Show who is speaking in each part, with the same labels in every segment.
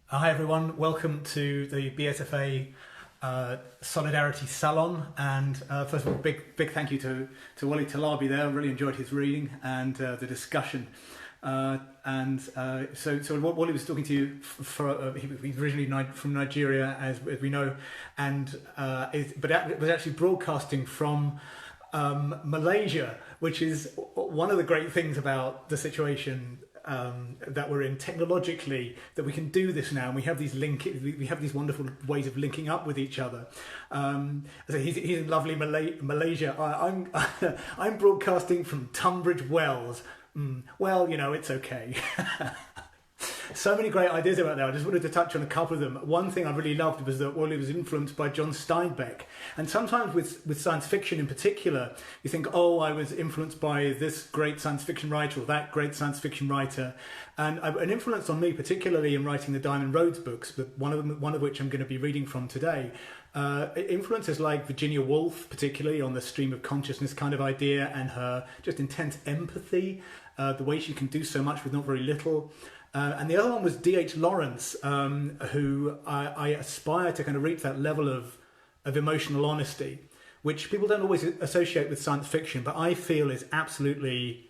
Speaker 1: Hi everyone, welcome to the BSFA Solidarity Salon, and first of all, big thank you to Wole Talabi there. I really enjoyed his reading and the discussion. So Wole was talking to you he's originally from Nigeria, as we know, and but was actually broadcasting from Malaysia, which is one of the great things about the situation that we're in technologically, that we can do this now, and we have these wonderful ways of linking up with each other. So he's in lovely Malaysia. I'm broadcasting from Tunbridge Wells. Well, you know, it's okay. So many great ideas about that. I just wanted to touch on a couple of them. One thing I really loved was that Wole was influenced by John Steinbeck. And sometimes with science fiction in particular, you think, oh, I was influenced by this great science fiction writer or that great science fiction writer. And an influence on me, particularly in writing the Diamond Roads books, but one of which I'm going to be reading from today, influences like Virginia Woolf, particularly on the stream of consciousness kind of idea, and her just intense empathy, the way she can do so much with not very little. And the other one was D.H. Lawrence, who I aspire to kind of reach that level of emotional honesty, which people don't always associate with science fiction, but I feel is absolutely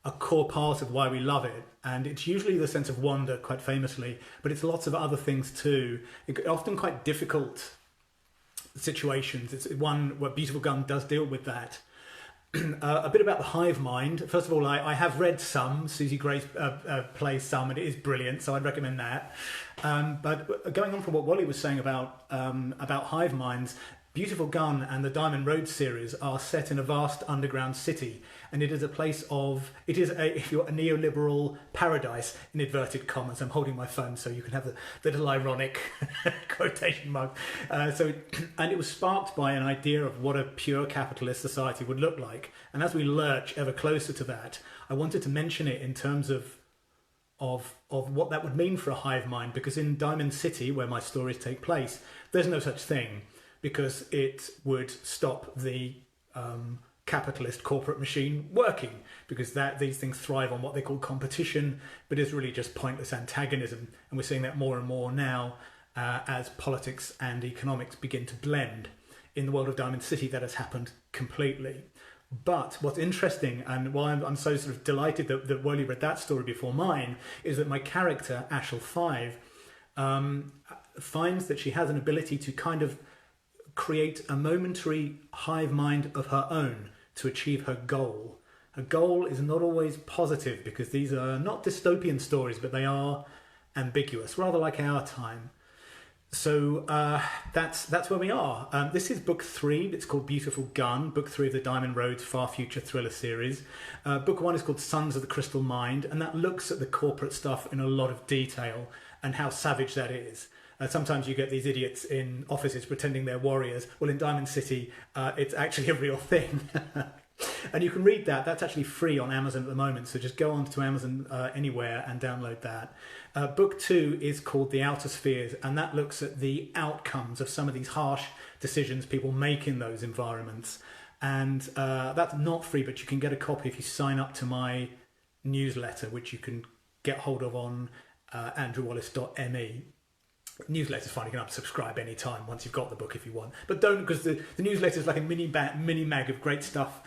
Speaker 1: a core part of why we love it. And it's usually the sense of wonder, quite famously, but it's lots of other things too. Often quite difficult situations. It's one where Beautiful Gun does deal with that. A bit about the hive mind. First of all, I have read some. Susie Gray plays some, and it is brilliant, so I'd recommend that. But going on from what Wole was saying about hive minds, Beautiful Gun and the Diamond Road series are set in a vast underground city, and it is a if you're a neoliberal paradise, in inverted commas. I'm holding my phone so you can have the little ironic quotation mark. And it was sparked by an idea of what a pure capitalist society would look like. And as we lurch ever closer to that, I wanted to mention it in terms of what that would mean for a hive mind, because in Diamond City, where my stories take place, there's no such thing, because it would stop the capitalist corporate machine working, because these things thrive on what they call competition, but is really just pointless antagonism. And we're seeing that more and more now as politics and economics begin to blend. In the world of Diamond City, that has happened completely. But what's interesting, and why I'm so sort of delighted that Wole read that story before mine, is that my character, Ashel 5, finds that she has an ability to kind of create a momentary hive mind of her own to achieve her goal. Her goal is not always positive, because these are not dystopian stories, but they are ambiguous, rather like our time. So that's where we are. This is book 3. It's called Beautiful Gun, book 3 of the Diamond Roads Far Future thriller series. Book 1 is called Sons of the Crystal Mind, and that looks at the corporate stuff in a lot of detail and how savage that is. Sometimes you get these idiots in offices pretending they're warriors. Well, in Diamond City, it's actually a real thing. And you can read that. That's actually free on Amazon at the moment. So just go on to Amazon anywhere and download that. Book 2 is called The Outer Spheres, and that looks at the outcomes of some of these harsh decisions people make in those environments. And that's not free, but you can get a copy if you sign up to my newsletter, which you can get hold of on andrewwallace.me. Newsletter's fine, you can unsubscribe anytime once you've got the book if you want, but don't, because the newsletter is like a mini mag of great stuff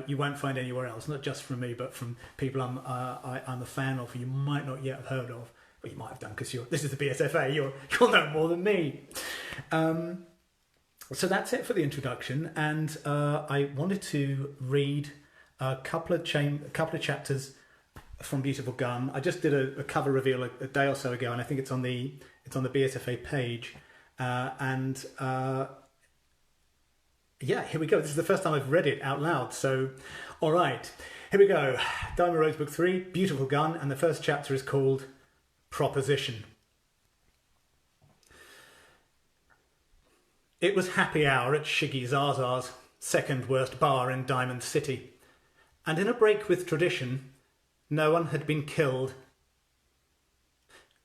Speaker 1: you won't find anywhere else, not just from me but from people I'm a fan of, who you might not yet have heard of, but you might have done, because this is the BSFA, you'll know more than me. So that's it for the introduction, and I wanted to read a couple of chapters from Beautiful Gun. I just did a cover reveal a day or so ago, and I think it's on the BSFA page. Yeah, here we go. This is the first time I've read it out loud. So, all right, here we go. Diamond Roads book 3, Beautiful Gun, and the first chapter is called Proposition. It was happy hour at Shiggy Zaza's, second worst bar in Diamond City, and in a break with tradition, no one had been killed.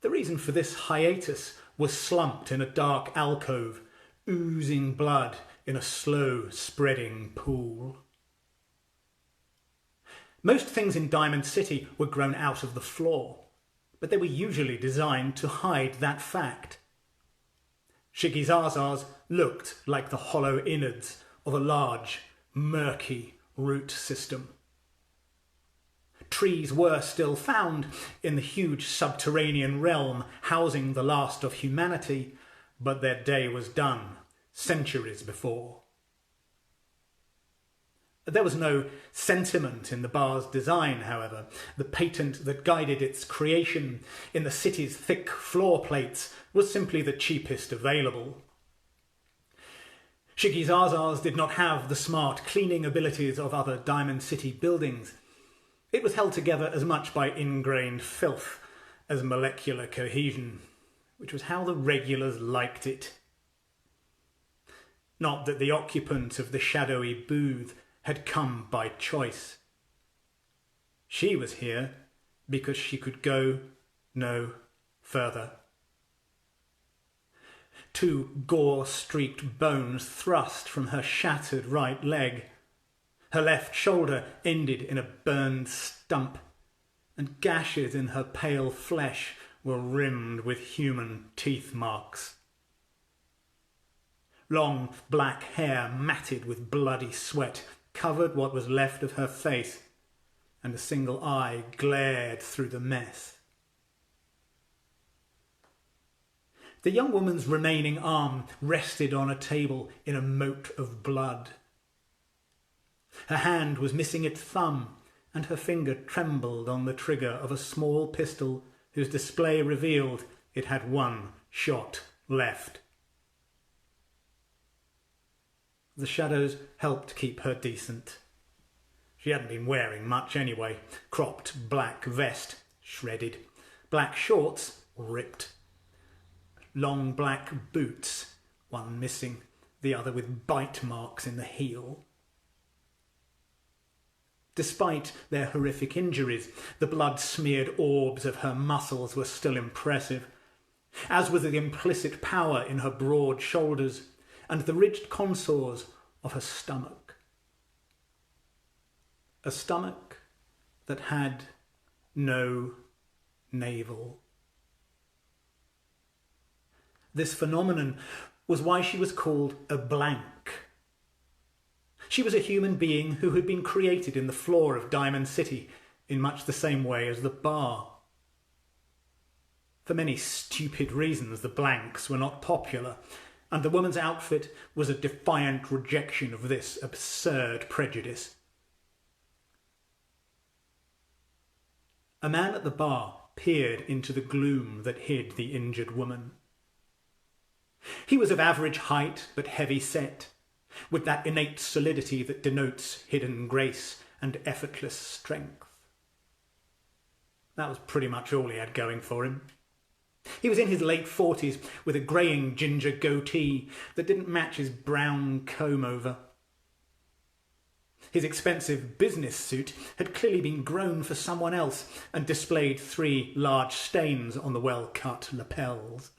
Speaker 1: The reason for this hiatus was slumped in a dark alcove, oozing blood in a slow spreading pool. Most things in Diamond City were grown out of the floor, but they were usually designed to hide that fact. Shigizazas looked like the hollow innards of a large, murky root system. Trees were still found in the huge subterranean realm housing the last of humanity, but their day was done centuries before. There was no sentiment in the bar's design, however. The patent that guided its creation in the city's thick floor plates was simply the cheapest available. Shigizazas did not have the smart cleaning abilities of other Diamond City buildings. It was held together as much by ingrained filth as molecular cohesion, which was how the regulars liked it. Not that the occupant of the shadowy booth had come by choice. She was here because she could go no further. Two gore-streaked bones thrust from her shattered right leg. Her left shoulder ended in a burned stump, and gashes in her pale flesh were rimmed with human teeth marks. Long black hair matted with bloody sweat covered what was left of her face, and a single eye glared through the mess. The young woman's remaining arm rested on a table in a moat of blood. Her hand was missing its thumb, and her finger trembled on the trigger of a small pistol whose display revealed it had one shot left. The shadows helped keep her decent. She hadn't been wearing much anyway. Cropped black vest, shredded. Black shorts, ripped. Long black boots, one missing, the other with bite marks in the heel. Despite their horrific injuries, the blood-smeared orbs of her muscles were still impressive, as was the implicit power in her broad shoulders and the ridged contours of her stomach. A stomach that had no navel. This phenomenon was why she was called a blank. She was a human being who had been created in the floor of Diamond City in much the same way as the bar. For many stupid reasons, the blanks were not popular, and the woman's outfit was a defiant rejection of this absurd prejudice. A man at the bar peered into the gloom that hid the injured woman. He was of average height but heavy set, with that innate solidity that denotes hidden grace and effortless strength. That was pretty much all he had going for him. He was in his late 40s with a greying ginger goatee that didn't match his brown comb-over. His expensive business suit had clearly been grown for someone else and displayed 3 large stains on the well-cut lapels.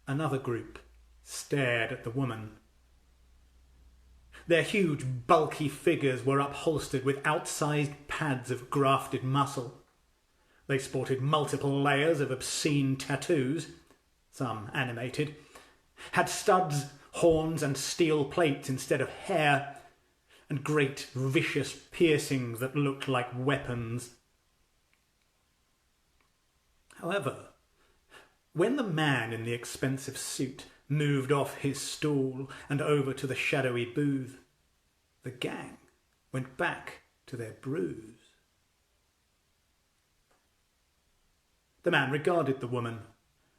Speaker 1: Another group stared at the woman. Their huge, bulky figures were upholstered with outsized pads of grafted muscle. They sported multiple layers of obscene tattoos, some animated, had studs, horns and steel plates instead of hair, and great vicious piercings that looked like weapons. However, when the man in the expensive suit moved off his stool and over to the shadowy booth, the gang went back to their brews. The man regarded the woman,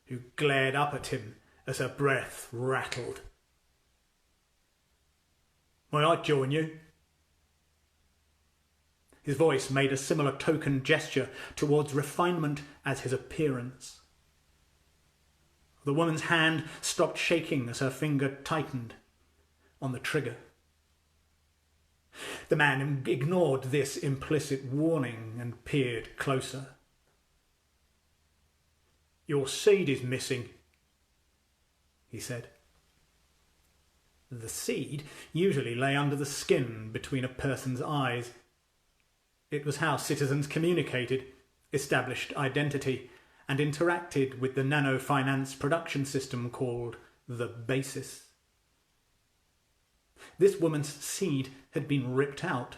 Speaker 1: who glared up at him as her breath rattled. "May I join you?" His voice made a similar token gesture towards refinement as his appearance. The woman's hand stopped shaking as her finger tightened on the trigger. The man ignored this implicit warning and peered closer. "Your seed is missing," he said. The seed usually lay under the skin between a person's eyes. It was how citizens communicated, established identity, and interacted with the nano-finance production system called the basis. This woman's seed had been ripped out,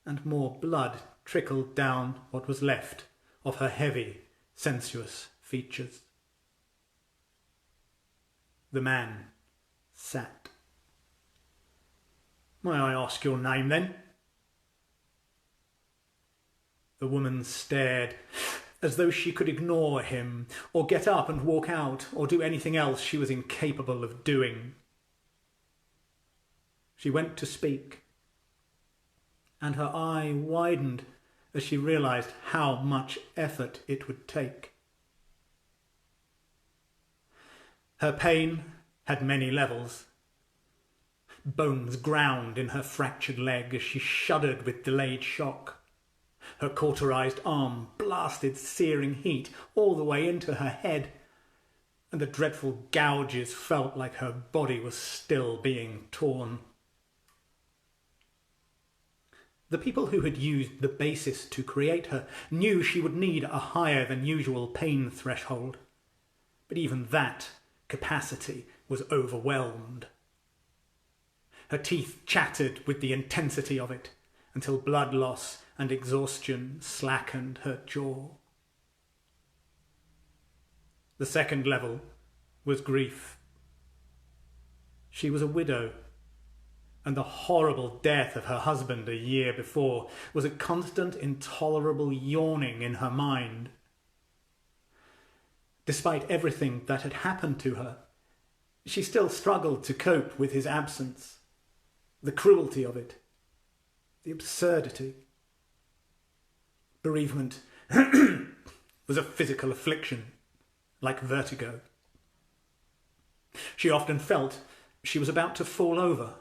Speaker 1: and more blood trickled down what was left of her heavy, sensuous features. The man sat. "May I ask your name, then?" The woman stared, as though she could ignore him, or get up and walk out, or do anything else she was incapable of doing. She went to speak, and her eye widened as she realised how much effort it would take. Her pain had many levels. Bones ground in her fractured leg as she shuddered with delayed shock. Her cauterized arm blasted searing heat all the way into her head, and the dreadful gouges felt like her body was still being torn. The people who had used the basis to create her knew she would need a higher than usual pain threshold, but even that capacity was overwhelmed. Her teeth chattered with the intensity of it until blood loss and exhaustion slackened her jaw. The second level was grief. She was a widow, and the horrible death of her husband a year before was a constant, intolerable yawning in her mind. Despite everything that had happened to her, she still struggled to cope with his absence, the cruelty of it, the absurdity. Bereavement was a physical affliction, like vertigo. She often felt she was about to fall over,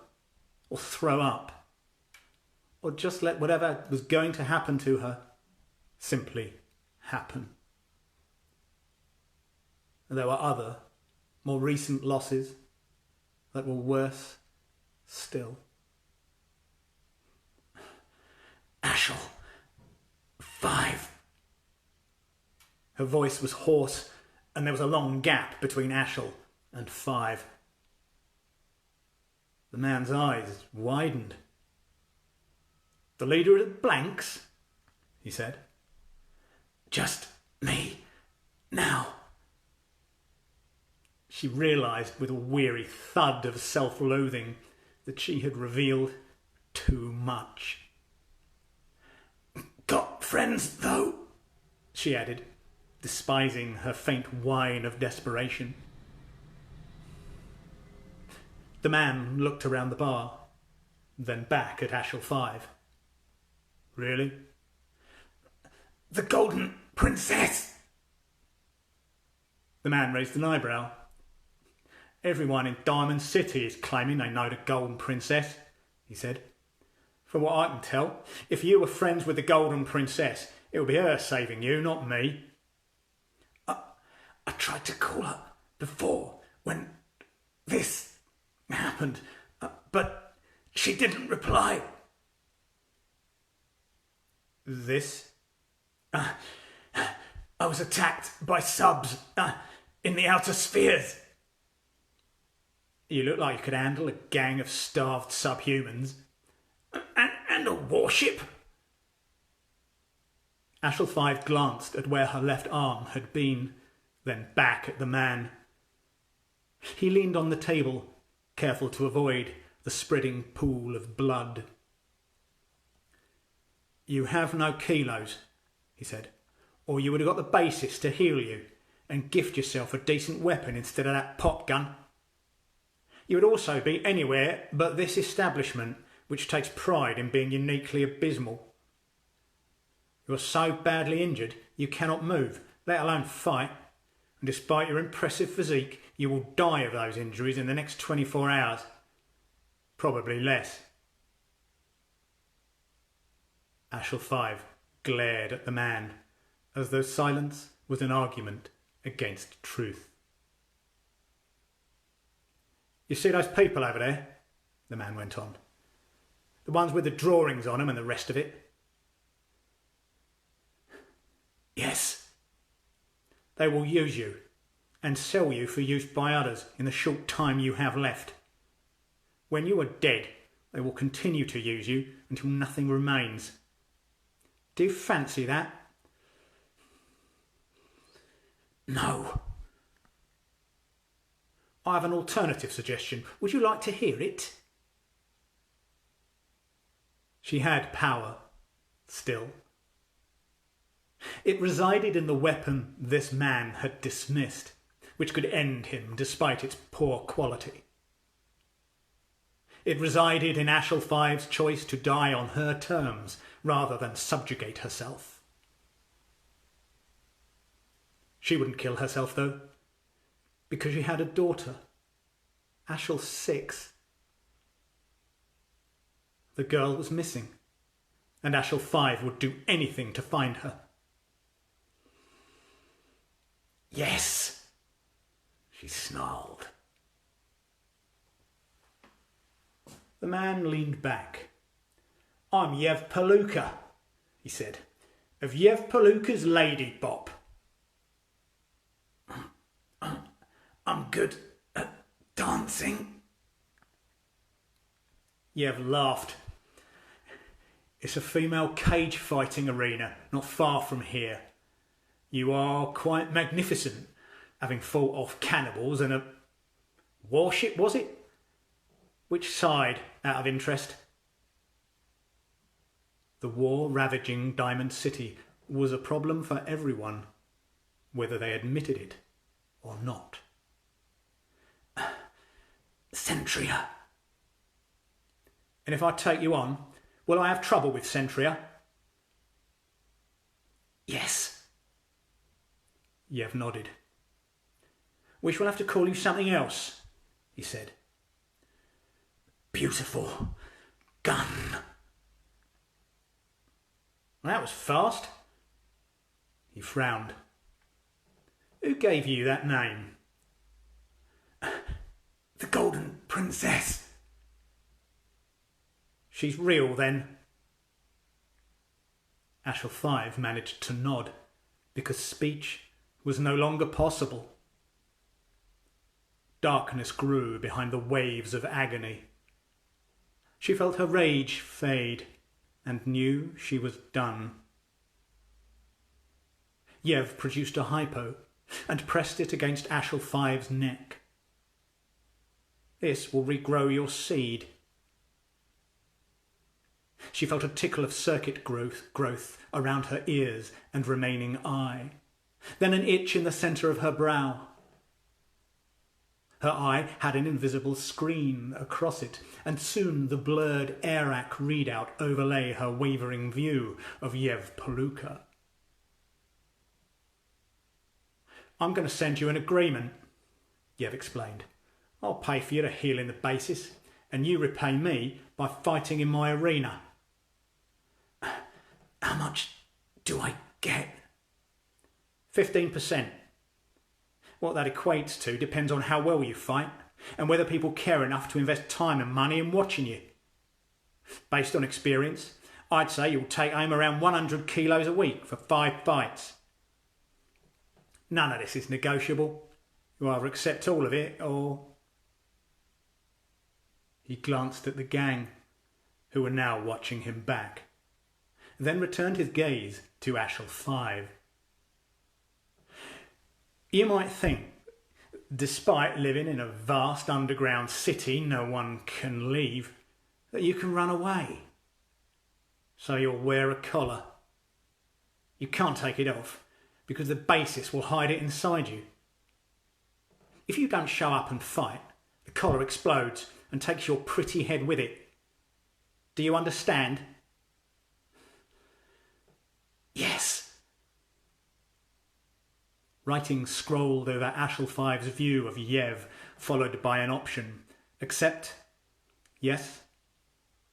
Speaker 1: or throw up, or just let whatever was going to happen to her simply happen. There were other, more recent losses that were worse still. "Ashel, 5. Her voice was hoarse, and there was a long gap between Ashel and 5. The man's eyes widened. "The leader of the blanks?" he said. "Just me, now." She realised with a weary thud of self-loathing that she had revealed too much. "Got friends, though?" she added, despising her faint whine of desperation. The man looked around the bar, then back at Ashel 5. "Really?" "The Golden Princess!" The man raised an eyebrow. "Everyone in Diamond City is claiming they know the Golden Princess," he said. "From what I can tell, if you were friends with the Golden Princess, it would be her saving you, not me." I tried to call her before, when this happened, but she didn't reply." "This?" "I was attacked by subs in the outer spheres." "You look like you could handle a gang of starved subhumans." And a warship." Ashel 5 glanced at where her left arm had been, then back at the man. He leaned on the table, careful to avoid the spreading pool of blood. "You have no kilos," he said, "or you would have got the basis to heal you and gift yourself a decent weapon instead of that pop gun. You would also be anywhere but this establishment, which takes pride in being uniquely abysmal. You are so badly injured you cannot move, let alone fight, and despite your impressive physique, you will die of those injuries in the next 24 hours. Probably less." Ashel 5 glared at the man, as though silence was an argument against truth. "You see those people over there?" the man went on. "The ones with the drawings on them and the rest of it? Yes. They will use you and sell you for use by others in the short time you have left. When you are dead, they will continue to use you until nothing remains. Do you fancy that? No. I have an alternative suggestion. Would you like to hear it? She had power, still. It resided in the weapon this man had dismissed, which could end him despite its poor quality. It resided in Ashel 5's choice to die on her terms rather than subjugate herself. She wouldn't kill herself, though, because she had a daughter, Ashel 6. The girl was missing, and Ashel 5 would do anything to find her. Yes, she snarled. The man leaned back. I'm Yev Palooka, he said, of Yev Palooka's Lady Bop. I'm good at dancing. Yev laughed. It's a female cage fighting arena, not far from here. You are quite magnificent, having fought off cannibals and a warship, was it? Which side, out of interest? The war ravaging Diamond City was a problem for everyone, whether they admitted it or not. Centria. And if I take you on, will I have trouble with Centria? Yes. Yev nodded. We shall have to call you something else, he said. Beautiful gun. That was fast. He frowned. Who gave you that name? The Golden Princess. She's real, then? Ashel 5 managed to nod, because speech was no longer possible. Darkness grew behind the waves of agony. She felt her rage fade and knew she was done. Yev produced a hypo and pressed it against Ashel 5's neck. This will regrow your seed. She felt a tickle of circuit growth around her ears and remaining eye, then an itch in the centre of her brow. Her eye had an invisible screen across it, and soon the blurred AIRAC readout overlay her wavering view of Yev Palooka. I'm going to send you an agreement, Yev explained. I'll pay for you to heal in the basis, and you repay me by fighting in my arena. How much do I get? 15%. What that equates to depends on how well you fight and whether people care enough to invest time and money in watching you. Based on experience, I'd say you'll take home around 100 kilos a week for 5 fights. None of this is negotiable. You either accept all of it or... He glanced at the gang, who were now watching him back, then returned his gaze to Ashel 5. You might think, despite living in a vast underground city no one can leave, that you can run away. So you'll wear a collar. You can't take it off, because the basis will hide it inside you. If you don't show up and fight, the collar explodes and takes your pretty head with it. Do you understand? Yes. Writing scrolled over Ashel 5's view of Yev, followed by an option. Accept, yes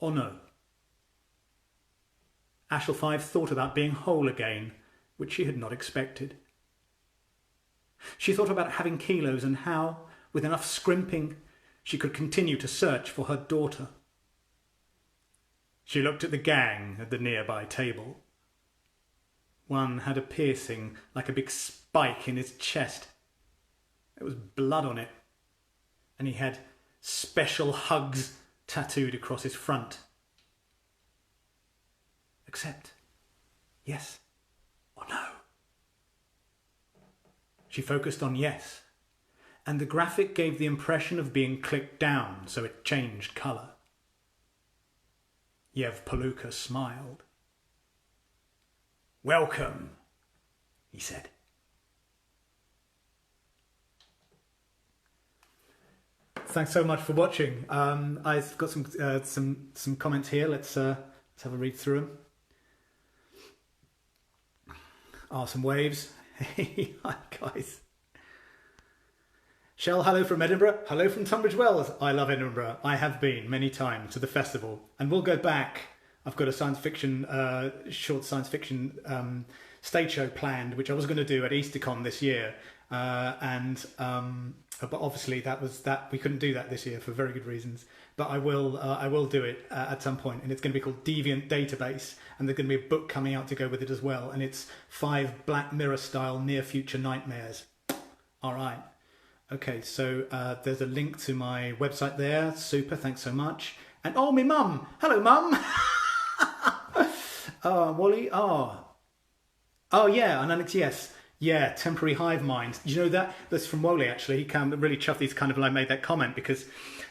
Speaker 1: or no. Ashel 5 thought about being whole again, which she had not expected. She thought about having kilos and how, with enough scrimping, she could continue to search for her daughter. She looked at the gang at the nearby table. one had a piercing like a big spike in his chest. There was blood on it, and he had special hugs tattooed across his front. Accept. Yes or no? She focused on yes, and the graphic gave the impression of being clicked down, so it changed colour. Yev Palooka smiled. Welcome, he said. Thanks so much for watching. I've got some comments here. Let's have a read through them. Some waves. Hey, hi guys. Shell, hello from Edinburgh. Hello from Tunbridge Wells. I love Edinburgh. I have been many times to the festival, and we'll go back. I've got a science fiction, short science fiction stage show planned, which I was going to do at EasterCon this year, but obviously we couldn't do that this year for very good reasons. But I will do it at some point, and it's going to be called Deviant Database, and there's going to be a book coming out to go with it as well, and it's 5 Black Mirror style near future nightmares. All right. Okay, so there's a link to my website there. Super, thanks so much. And oh, me mum. Hello, mum. Wally. Oh, yeah, and Alex, yes. Yeah, temporary hive mind. You know that? That's from Wole, actually. He really chuffed he's kind of like made that comment because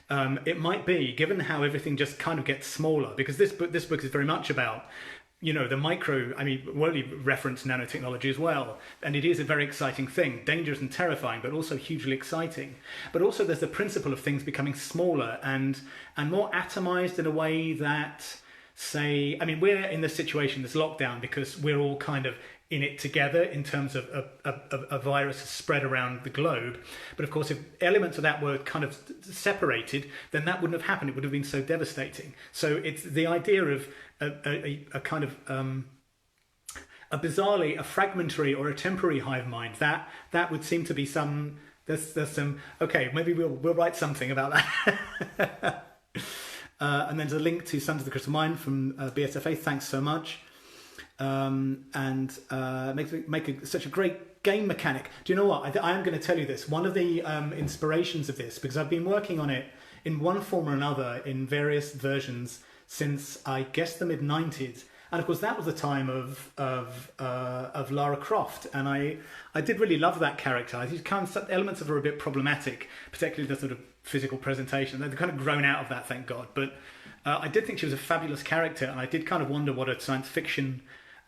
Speaker 1: it might be, given how everything just kind of gets smaller, because this book is very much about, you know, the micro, I mean, Wole referenced nanotechnology as well, and it is a very exciting thing, dangerous and terrifying, but also hugely exciting. But also there's the principle of things becoming smaller and more atomized in a way that, say, I mean, we're in this situation, this lockdown, because we're all kind of in it together in terms of a virus spread around the globe. But of course, if elements of that were kind of separated, then that wouldn't have happened. It would have been so devastating. So it's the idea of a kind of a fragmentary or a temporary hive mind. That would seem to be some. There's some. Okay, maybe we'll write something about that. And then there's a link to Sons of the Crystal Mind from BSFA. Thanks so much. Make such a great game mechanic. Do you know what? I am going to tell you this. One of the inspirations of this, because I've been working on it in one form or another in various versions since I guess the mid-90s, and of course that was the time of Lara Croft, and I did really love that character. These kind of elements of her are a bit problematic, particularly the sort of physical presentation. They've kind of grown out of that, thank God. But I did think she was a fabulous character, and I did kind of wonder what a science fiction.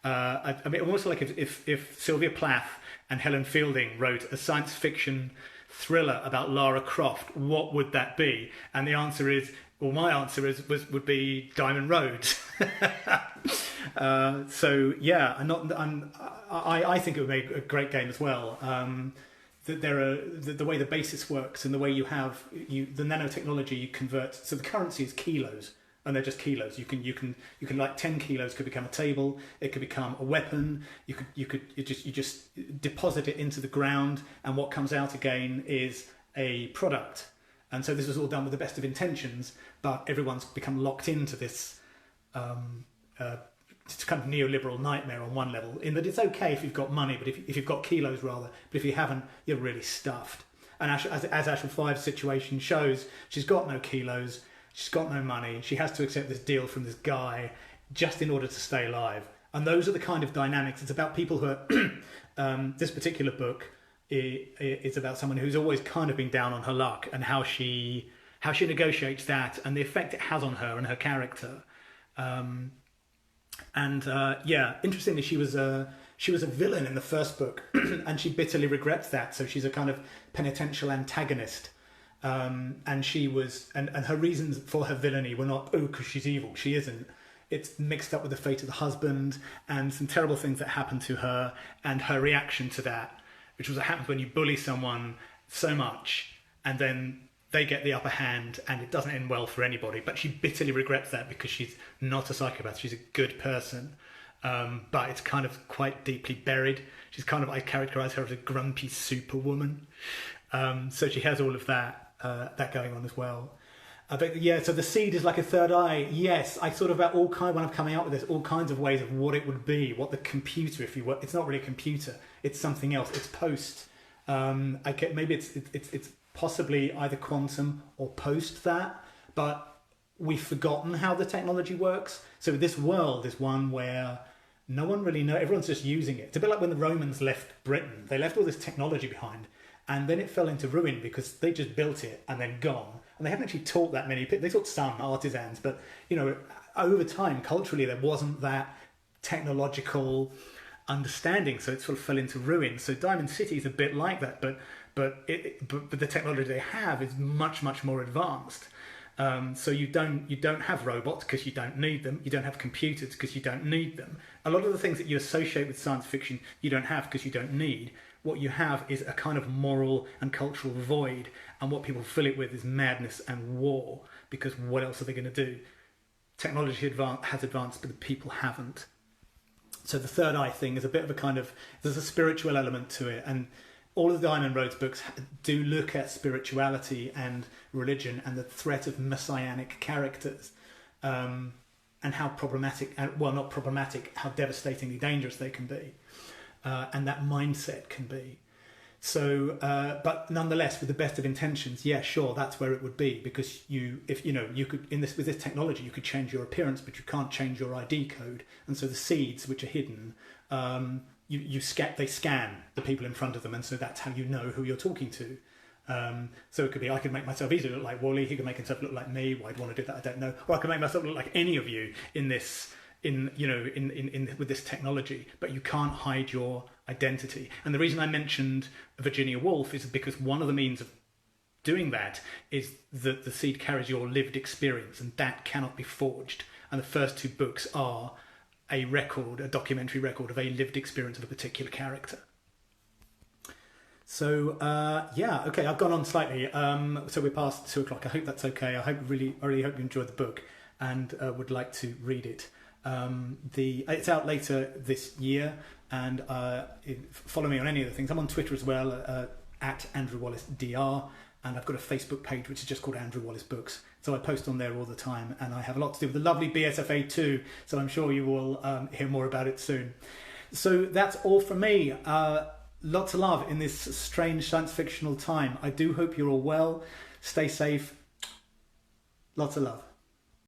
Speaker 1: I mean, almost like if Sylvia Plath and Helen Fielding wrote a science fiction thriller about Lara Croft, what would that be? And the answer is, well, my answer would be Diamond Road. So yeah, I think it would make a great game as well. The way the basis works and the way you have the nanotechnology you convert. So the currency is kilos. And they're just kilos. You can like 10 kilos could become a table. It could become a weapon. You just deposit it into the ground, and what comes out again is a product. And so this was all done with the best of intentions, but everyone's become locked into this it's kind of neoliberal nightmare on one level. In that it's okay if you've got money, but if you've got kilos rather, but if you haven't, you're really stuffed. And as Ashel 5's situation shows, she's got no kilos. She's got no money. She has to accept this deal from this guy just in order to stay alive. And those are the kind of dynamics. It's about people who are... this particular book is about someone who's always kind of been down on her luck and how she negotiates that and the effect it has on her and her character. Interestingly, she was a villain in the first book and she bitterly regrets that. So she's a kind of penitential antagonist. And she was, and her reasons for her villainy were not, because she's evil. She isn't. It's mixed up with the fate of the husband and some terrible things that happened to her and her reaction to that, which was what happens when you bully someone so much and then they get the upper hand and it doesn't end well for anybody. But she bitterly regrets that because she's not a psychopath. She's a good person. But it's kind of quite deeply buried. She's kind of, I characterize her as a grumpy superwoman. So she has all of that going on as well. But yeah, so the seed is like a third eye. Yes, I sort of when I'm coming out with this, all kinds of ways of what it would be, what the computer, if you will. It's not really a computer. It's something else. It's post. Maybe it's possibly either quantum or post that, but we've forgotten how the technology works. So this world is one where no one really knows. Everyone's just using it. It's a bit like when the Romans left Britain. They left all this technology behind, and then it fell into ruin because they just built it and then gone. And they haven't actually taught that many people. They taught some artisans, but over time, culturally, there wasn't that technological understanding, so it sort of fell into ruin. So Diamond City is a bit like that, but the technology they have is much more advanced. So you don't have robots because you don't need them. You don't have computers because you don't need them. A lot of the things that you associate with science fiction you don't have because you don't need. What you have is a kind of moral and cultural void, and what people fill it with is madness and war, because what else are they going to do? Technology has advanced, but the people haven't. So the third eye thing is a bit of there's a spiritual element to it, and all of the Diamond Roads books do look at spirituality and religion and the threat of messianic characters, and how problematic, not problematic, how devastatingly dangerous they can be. And that mindset can be. So, but nonetheless, with the best of intentions, yeah, sure, that's where it would be, because you could with this technology, you could change your appearance, but you can't change your ID code, and so the seeds which are hidden, they scan the people in front of them, and so that's how you know who you're talking to. So it could be, I could make myself easily look like Wally, he could make himself look like me. Why I'd want to do that, I don't know. Or I could make myself look like any of you in this. With this technology, but you can't hide your identity. And the reason I mentioned Virginia Woolf is because one of the means of doing that is that the seed carries your lived experience, and that cannot be forged. And the first two books are a documentary record of a lived experience of a particular character. So okay, I've gone on slightly. So we're past 2:00. I hope that's okay. I really hope you enjoyed the book and would like to read it. It's out later this year, and follow me on any of the things. I'm on Twitter as well, at Andrew Wallace DR, and I've got a Facebook page which is just called Andrew Wallace Books. So I post on there all the time, and I have a lot to do with the lovely BSFA too. So I'm sure you will hear more about it soon. So that's all from me. Lots of love in this strange science fictional time. I do hope you're all well. Stay safe. Lots of love.